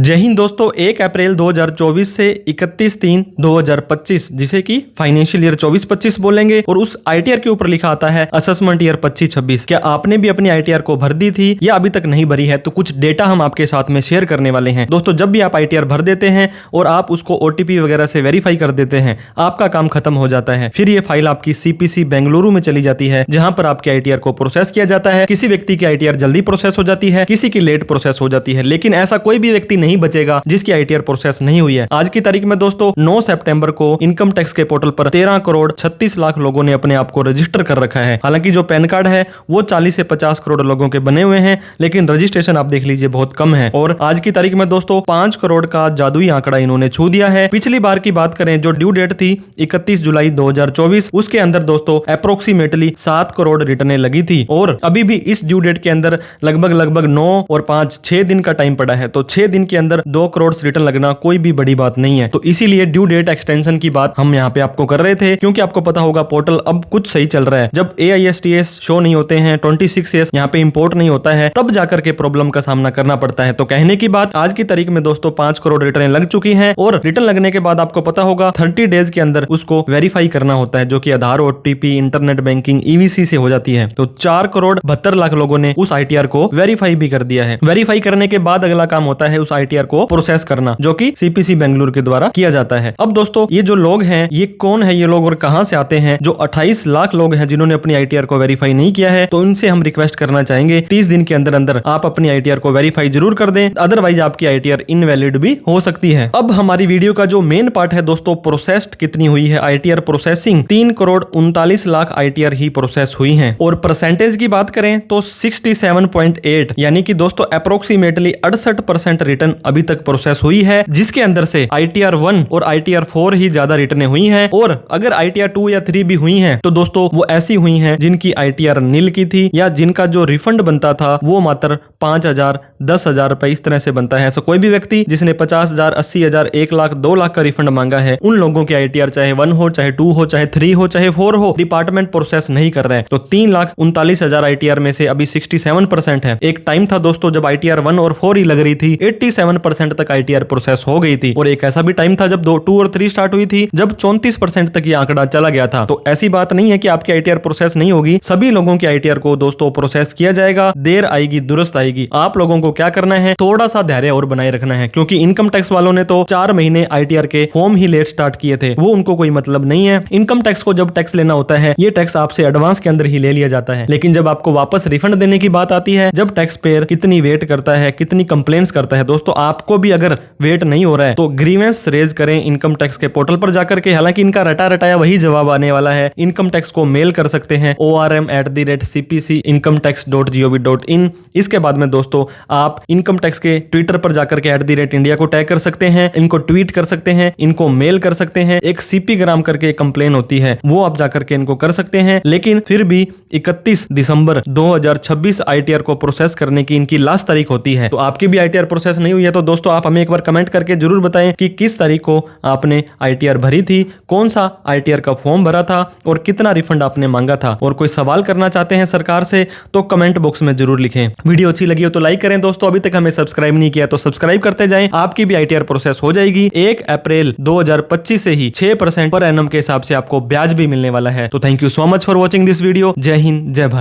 जय हिंद दोस्तों, 1 अप्रैल 2024 से 31/3/2025 जिसे कि फाइनेंशियल ईयर 24-25 बोलेंगे और उस आईटीआर के ऊपर लिखा आता है असेसमेंट ईयर 25-26। क्या आपने भी अपनी आईटीआर को भर दी थी या अभी तक नहीं भरी है? तो कुछ डेटा हम आपके साथ में शेयर करने वाले हैं। दोस्तों, जब भी आप आईटीआर भर देते हैं और आप उसको ओटीपी वगैरह से वेरीफाई कर देते हैं, आपका काम खत्म हो जाता है। फिर ये फाइल आपकी सीपीसी बेंगलुरु में चली जाती है, जहां पर आपके आईटीआर को प्रोसेस किया जाता है। किसी व्यक्ति की आईटीआर जल्दी प्रोसेस हो जाती है, किसी की लेट प्रोसेस हो जाती है, लेकिन ऐसा कोई भी व्यक्ति नहीं बचेगा जिसकी आईटीआर प्रोसेस नहीं हुई है। आज की तारीख में दोस्तों 9 सितंबर को इनकम टैक्स के पोर्टल पर 13 करोड़ 36 लाख लोगों ने अपने आप को रजिस्टर कर रखा है। हालांकि जो पैन कार्ड है वो 40 से 50 करोड़ लोगों के बने हुए हैं, लेकिन रजिस्ट्रेशन आप देख लीजिए बहुत कम है। और आज की तारीख में दोस्तों 5 करोड़ का जादुई आंकड़ा इन्होंने छू दिया है। पिछली बार की बात करें, जो ड्यू डेट थी 31 जुलाई 2024, उसके अंदर दोस्तों अप्रोक्सीमेटली 7 करोड़ रिटर्नें लगी थी और अभी भी इस ड्यू डेट के अंदर लगभग 9 और 5-6 दिन का टाइम पड़ा है। तो 6 दिन के अंदर 2 करोड़ रिटर्न लगना कोई भी बड़ी बात नहीं है। तो इसीलिए ड्यू डेट एक्सटेंशन की बात हम यहाँ पे आपको कर रहे थे, क्योंकि आपको पता होगा पोर्टल अब कुछ सही चल रहा है। जब AISTS शो नहीं होते हैं, 26S यहाँ पे इंपोर्ट नहीं होता है, तब जाकर के प्रॉब्लम का सामना करना पड़ता है। तो कहने की बात, आज की तारीख में दोस्तों 5 करोड़ रिटर्न लग चुकी हैं और रिटर्न लगने के बाद आपको पता होगा 30 डेज के अंदर उसको वेरीफाई करना होता है, जो कि आधार, OTP, इंटरनेट बैंकिंग, EVC से हो जाती है। तो 4 करोड़ 72 लाख लोगों ने उस आईटीआर को वेरीफाई भी कर दिया है। वेरीफाई करने के बाद अगला काम होता है उस आईटीआर को प्रोसेस करना, जो कि सीपीसी बेंगलुरु के द्वारा किया जाता है। अब दोस्तों, ये जो लोग हैं, ये कौन है ये लोग और कहां से आते हैं? जो 28 लाख लोग हैं जिन्होंने अपनी आईटीआर को वेरीफाई नहीं किया है, तो उनसे हम रिक्वेस्ट करना चाहेंगे 30 दिन के अंदर अंदर आप अपनी आईटीआर को वेरीफाई जरूर कर दें, अदरवाइज आपकी आईटीआर इनवैलिड भी हो सकती है। अब हमारी वीडियो का जो मेन पार्ट है दोस्तों, प्रोसेस्ड कितनी हुई है ITR processing. 3 crore 39 lakh ITR ही प्रोसेस हुई है और परसेंटेज की बात करें तो 67.8, यानी कि दोस्तों अप्रोक्सीमेटली 68% रिटर्न अभी तक प्रोसेस हुई है, जिसके अंदर से आईटीआर 1 और आईटीआर 4 ही ज्यादा रिटर्न हुई हैं। और अगर आईटीआर 2 या 3 भी हुई हैं, तो दोस्तों वो ऐसी हुई हैं जिनकी आईटीआर नील की थी या जिनका जो रिफंड बनता था वो मात्र 5,000 10,000 रुपए इस तरह से बनता है। ऐसा कोई भी व्यक्ति जिसने 50,000 80,000 1 लाख 2 लाख का रिफंड मांगा है, उन लोगों की आईटीआर चाहे 1 हो, चाहे 2 हो, चाहे 3 हो, चाहे 4 हो, डिपार्टमेंट प्रोसेस नहीं कर रहे हैं। तो 3,39,000 आईटीआर में से अभी 67% है। एक टाइम था दोस्तों जब आईटीआर 1 और 4 ही लग रही थी, 87% तक आईटीआर प्रोसेस हो गई थी। और एक ऐसा भी टाइम था जब 2 और 3 स्टार्ट हुई थी, जब 34% तक ये आंकड़ा चला गया था। तो ऐसी बात नहीं है कि आपकी आईटीआर प्रोसेस नहीं होगी, सभी लोगों की आईटीआर को दोस्तों प्रोसेस किया जाएगा। देर आएगी दुरुस्त आएगी। आप लोगों को क्या करना है, थोड़ा सा धैर्य और बनाए रखना है, क्योंकि इनकम टैक्स वालों ने तो 4 महीने आईटीआर के फॉर्म ही लेट स्टार्ट किए थे, वो उनको कोई मतलब नहीं है। इनकम टैक्स को जब टैक्स लेना होता है, ये टैक्स आपसे एडवांस के अंदर ही ले लिया जाता है, लेकिन जब आपको वापस रिफंड देने की बात आती है, जब टैक्स पेयर कितनी वेट करता है, कितनी कंप्लेंट्स करता है, दोस्तों आपको भी अगर वेट नहीं हो रहा है तो ग्रीवेंस रेज करें इनकम टैक्स के पोर्टल पर जाकर के। हालांकि इनका रटा रटाया वही जवाब आने वाला है। इनकम टैक्स को मेल कर सकते हैं orm@cpcincometax.gov.in। इसके बाद में दोस्तों आप इनकम टैक्स के ट्विटर पर जाकर के @इंडिया को टैग कर सकते हैं, इनको ट्वीट कर सकते हैं, इनको मेल कर सकते हैं। एक CP ग्राम करके कंप्लेन होती है, वो आप जाकर के इनको कर सकते हैं। लेकिन फिर भी 31 दिसंबर 2026 आईटीआर को प्रोसेस करने की इनकी लास्ट तारीख होती है। तो आपकी भी आईटीआर प्रोसेस नहीं हुई है तो दोस्तों आप हमें एक बार कमेंट करके जरूर बताएं कि किस तारीख को आपने आईटीआर भरी थी, कौन सा आईटीआर का फॉर्म भरा था और कितना रिफंड आपने मांगा था। और कोई सवाल करना चाहते हैं सरकार से तो कमेंट बॉक्स में जरूर लिखें। वीडियो अच्छी लगी हो तो लाइक करें दोस्तों, अभी तक हमें सब्सक्राइब नहीं किया तो सब्सक्राइब करते जाएं। आपकी भी आईटीआर प्रोसेस हो जाएगी। 1 अप्रैल 2025 से ही 6% पर एनम के हिसाब से आपको ब्याज भी मिलने वाला है। तो thank you so much for watching this video. जय हिंद, जय भारत।